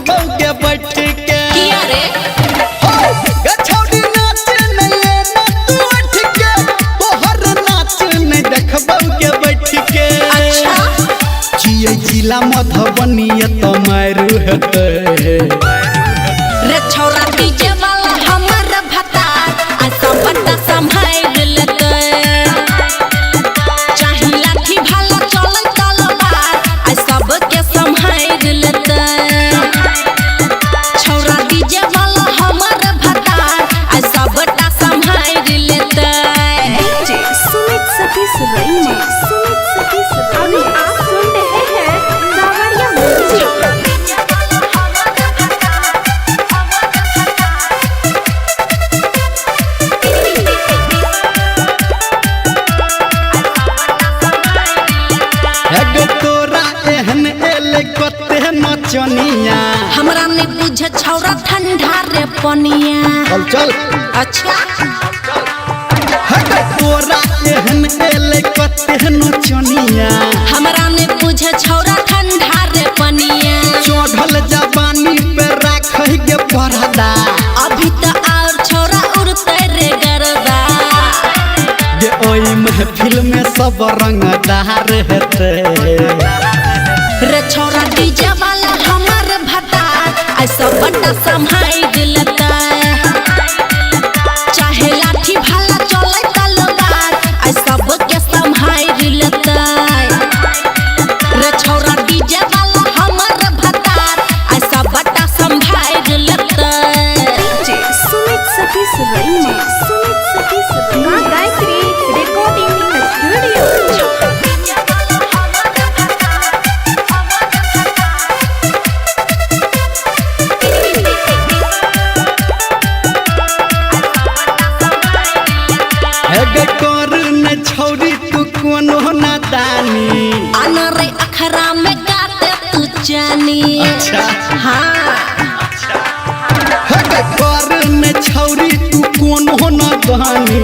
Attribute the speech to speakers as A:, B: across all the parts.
A: देखबो के बैठ के
B: किया रे
A: गछौड़ी नाच नहीं ना तू उठ के तोहर नाच नहीं देखबो के बैठ के
B: अच्छा
A: जिए जिला मधुबनी त मारू हेते
B: रे छौरा डीजे वाला हमर भता आ सब बटा संभाल लेते चाहे लाठी भाला चलन तलवार आ सब के संभाल लेते छौरा डीजे वाला हमर भता आ सब बटा संभाल लेते
C: डीजे सुमित सतीश रैना अभी आप सुन रहे हैं सावरिया म्यूजिक।
A: एगो तोरा एहन एले कते नचनिया
B: हमरा नहीं बुझे छौरा ठंडा रे पनिया
A: चल
B: अच्छा
A: एगो तोरा एहन एले कते नचनिया
B: हमरा नहीं बुझे छौरा ठंडा रे पनिया
A: चढ़ल जवानी पे राखै के परदा
B: अभी तो और छौरा उड़ते रे गरदा
A: जे ओई महफिल में सब रंगदार हेते
B: रे छौरा डीजे वाला हमर भता आ सब बटा संभाल लेता चाहे लाठी भाला चले तलवार आ सब के संभाल लेता रे छौरा डीजे वाला हमर भता आ सब बटा संभाल लेता
C: डीजे सुमित सतीश रैना मां गायत्री रिकॉर्डिंग स्टूडियो।
A: एगो कर न छौरी तू कोनो नादानी
B: अनरे अखरा में गाते तू जानी
A: अच्छा
B: हाँ
A: एगो कर न छौरी तू कोनो नादानी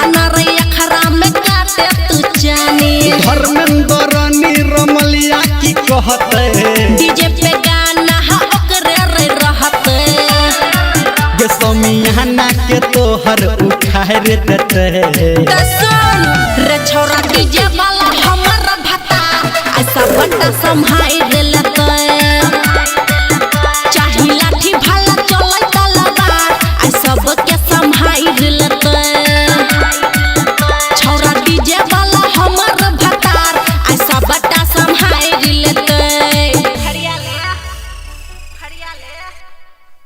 B: अनरे अखरा में गाते तू जानी
A: धर्मेंद्र निरमलिया की कहते
B: डीजे पे गाना हा ओकरे रे रहते
A: गे समियाना के तोहर उखाड़ देते
B: त सुन रे छौरा डीजे वाला हमर भता ऐसा बड़ा संभाल